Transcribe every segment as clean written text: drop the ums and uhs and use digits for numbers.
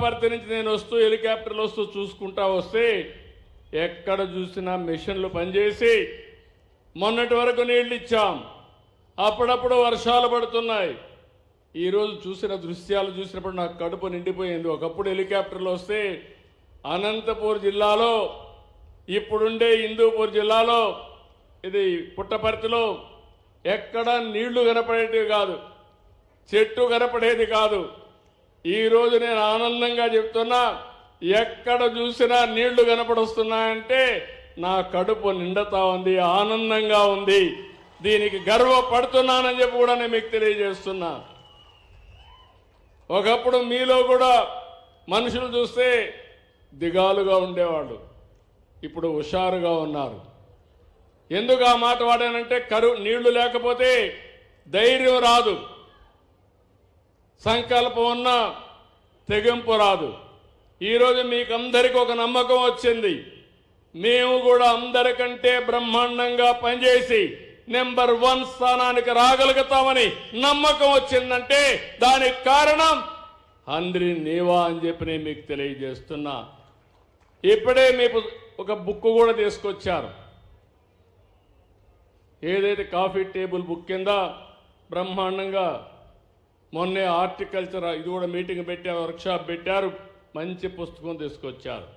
పుట్టపర్తి నుంచి నేను వస్తూ హెలికాప్టర్లు వస్తూ చూసుకుంటా వస్తే ఎక్కడ చూసినా మిషన్లు పనిచేసి మొన్నటి వరకు నీళ్ళు ఇచ్చాం. అప్పుడప్పుడు వర్షాలు పడుతున్నాయి. ఈరోజు చూసిన దృశ్యాలు చూసినప్పుడు నాకు కడుపు నిండిపోయింది. ఒకప్పుడు హెలికాప్టర్లు వస్తే అనంతపూర్ జిల్లాలో, ఇప్పుడుండే హిందూపూర్ జిల్లాలో, ఇది పుట్టపర్తిలో ఎక్కడ నీళ్లు కనపడేటివి కాదు, చెట్టు కనపడేది కాదు. ఈరోజు నేను ఆనందంగా చెప్తున్నా, ఎక్కడ చూసినా నీళ్లు కనపడొస్తున్నాయంటే నా కడుపు నిండుతా ఉంది, ఆనందంగా ఉంది. దీనికి గర్వపడుతున్నానని చెప్పి కూడా నేను మీకు తెలియజేస్తున్నా. ఒకప్పుడు మీలో కూడా మనుషులు చూస్తే దిగాలుగా ఉండేవాళ్ళు, ఇప్పుడు హుషారుగా ఉన్నారు. ఎందుకు ఆ మాట వాడానంటే నీళ్లు లేకపోతే ధైర్యం రాదు, సంకల్పం ఉన్నా తెగింపు రాదు. ఈరోజు మీకు అందరికీ ఒక నమ్మకం వచ్చింది. మేము కూడా అందరికంటే బ్రహ్మాండంగా పనిచేసి నెంబర్ 1 స్థానానికి రాగలుగుతామని నమ్మకం వచ్చిందంటే దానికి కారణం హంద్రి నీవా అని చెప్పి నేను మీకు తెలియజేస్తున్నా. ఇప్పుడే మీకు ఒక బుక్ కూడా తీసుకొచ్చారు. ఏదైతే కాఫీ టేబుల్ బుక్ కింద బ్రహ్మాండంగా మొన్నే హార్టికల్చర్ ఇది కూడా మీటింగ్ పెట్టారు, వర్క్షాప్ పెట్టారు, మంచి పుస్తకం తీసుకొచ్చారు.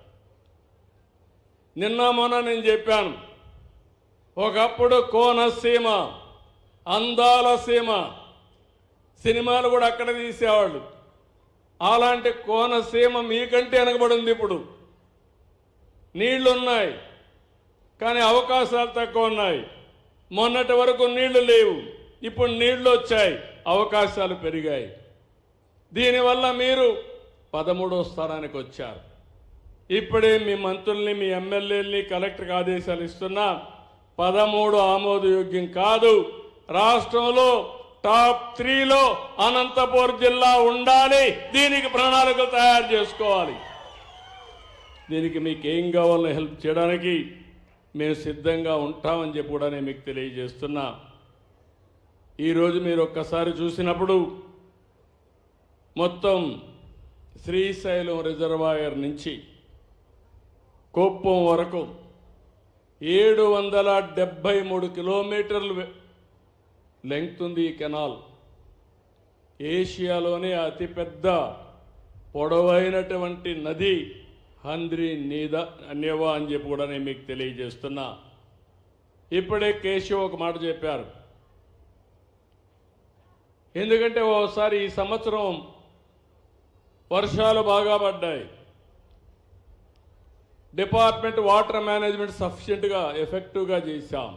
నిన్న మొన్న నేను చెప్పాను, ఒకప్పుడు కోనసీమ, అందాల సీమ, సినిమాలు కూడా అక్కడ తీసేవాళ్ళు. అలాంటి కోనసీమ మీకంటే వెనకబడింది. ఇప్పుడు నీళ్లున్నాయి కానీ అవకాశాలు తక్కువ ఉన్నాయి. మొన్నటి వరకు నీళ్లు లేవు, ఇప్పుడు నీళ్లు వచ్చాయి, అవకాశాలు పెరిగాయి. దీనివల్ల మీరు 13వ స్థానానికి వచ్చారు. ఇప్పుడే మీ మంత్రుల్ని, మీ ఎమ్మెల్యేలని కలెక్టర్కి ఆదేశాలు ఇస్తున్నా. 13 ఆమోదయోగ్యం కాదు. రాష్ట్రంలో టాప్ 3లో అనంతపూర్ జిల్లా ఉండాలి. దీనికి ప్రణాళికలు తయారు చేసుకోవాలి. దీనికి మీకు ఏం కావాలో హెల్ప్ చేయడానికి మేము సిద్ధంగా ఉంటామని చెప్పి కూడా నేను మీకు తెలియజేస్తున్నా. ఈరోజు మీరు ఒక్కసారి చూసినప్పుడు మొత్తం శ్రీశైలం రిజర్వాయర్ నుంచి కుప్పం వరకు 773 కిలోమీటర్లు లెంగ్త్ ఉంది ఈ కెనాల్. ఏషియాలోనే అతిపెద్ద పొడవైనటువంటి నది హంద్రి నీవా అని చెప్పి కూడా నేను మీకు తెలియజేస్తున్నా. ఇప్పుడే కేశవ్ ఒక మాట చెప్పారు. ఎందుకంటే ఓసారి ఈ సంవత్సరం వర్షాలు బాగా పడ్డాయి, డిపార్ట్మెంట్ వాటర్ మేనేజ్మెంట్ సఫిషియెంట్గా ఎఫెక్టివ్గా చేశాం.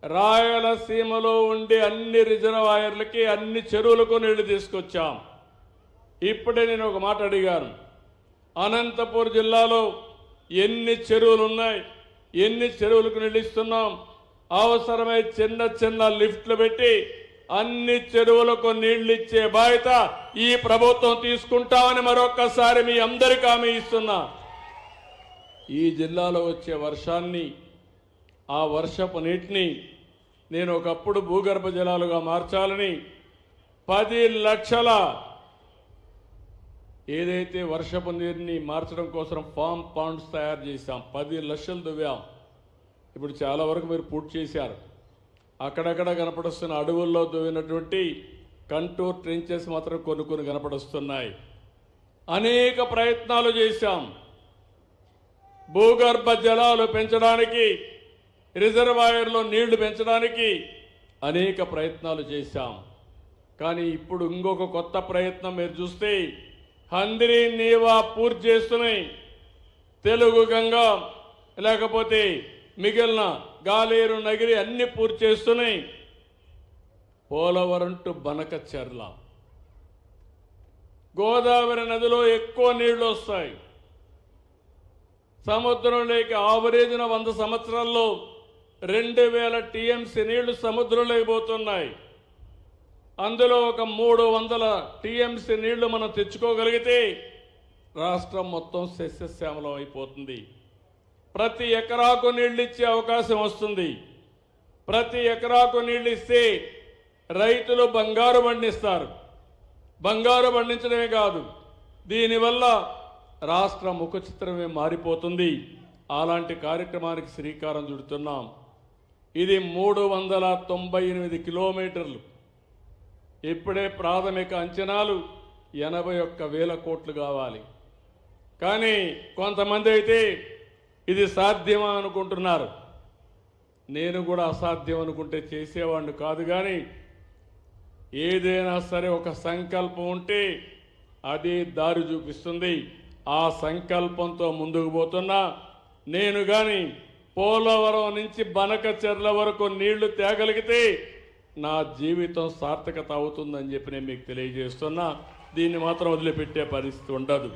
రాయలసీమలో ఉండే అన్ని రిజర్వాయర్లకి, అన్ని చెరువులకు నీళ్లు తీసుకొచ్చాం. ఇప్పుడే నేను ఒక మాట అడిగాను, అనంతపూర్ జిల్లాలో ఎన్ని చెరువులు ఉన్నాయి, ఎన్ని చెరువులకు నీళ్ళు ఇస్తున్నాం, అవసరమై చిన్న చిన్న లిఫ్ట్లు పెట్టి అన్ని చెరువులకు నీళ్లు ఇచ్చే బాధ్యత ఈ ప్రభుత్వం తీసుకుంటామని మరొక్కసారి మీ అందరికీ హామీ ఇస్తున్నా. ఈ జిల్లాలో వచ్చే వర్షాన్ని, ఆ వర్షపు నీటిని నేను ఒకప్పుడు భూగర్భ జలాలుగా మార్చాలని 10 లక్షల ఏదైతే వర్షపు నీరుని మార్చడం కోసం ఫామ్ పాండ్స్ తయారు చేశాం. 10 లక్షలు దువ్వాం. ఇప్పుడు చాలా వరకు మీరు పూర్తి చేశారు. అక్కడక్కడ కనపడుస్తున్న అడవుల్లో దువ్వినటువంటి కంటూర్ ట్రెంచెస్ మాత్రం కొన్ని కనపడుస్తున్నాయి. అనేక ప్రయత్నాలు చేశాం. భూగర్భ జలాలు పెంచడానికి, రిజర్వాయర్లో నీళ్లు పెంచడానికి అనేక ప్రయత్నాలు చేశాం. కానీ ఇప్పుడు ఇంకొక కొత్త ప్రయత్నం మీరు చూస్తే హంద్రి నీవా పూర్తి చేస్తున్నాయి. తెలుగు గంగా లేకపోతే మిగిలిన గాలేరు నగిరి అన్ని పూర్తి చేస్తున్నాయి. పోలవరం టు బనకచెర్ల, గోదావరి నదిలో ఎక్కువ నీళ్లు వస్తాయి. సముద్రంలోకి ఆవరేజ్న 100 సంవత్సరాల్లో 2000 టీఎంసీ నీళ్లు సముద్రంలోకి పోతున్నాయి. అందులో ఒక 300 టీఎంసీ నీళ్లు మనం తెచ్చుకోగలిగితే రాష్ట్రం మొత్తం సస్యశ్యామలం అయిపోతుంది. ప్రతి ఎకరాకు నీళ్లు ఇచ్చే అవకాశం వస్తుంది. ప్రతి ఎకరాకు నీళ్లు ఇస్తే రైతులు బంగారు పండిస్తారు. బంగారు పండించడమే కాదు, దీనివల్ల రాష్ట్ర ముఖ చిత్రమే మారిపోతుంది. అలాంటి కార్యక్రమానికి శ్రీకారం చుడుతున్నాం. ఇది 398 కిలోమీటర్లు. ఇప్పుడే ప్రాథమిక అంచనాలు 81,000 కోట్లు కావాలి. కానీ కొంతమంది అయితే ఇది సాధ్యమా అనుకుంటున్నారు. నేను కూడా అసాధ్యం అనుకుంటే చేసేవాడిని కాదు. కానీ ఏదైనా సరే ఒక సంకల్పం ఉంటే అది దారి చూపిస్తుంది. ఆ సంకల్పంతో ముందుకు పోతున్నా. నేను కానీ పోలవరం నుంచి బనకచెర్ల వరకు నీళ్లు తేగలిగితే నా జీవితం సార్థకత అవుతుందని చెప్పి నేను మీకు తెలియజేస్తున్నా. దీన్ని మాత్రం వదిలిపెట్టే పరిస్థితి ఉండదు.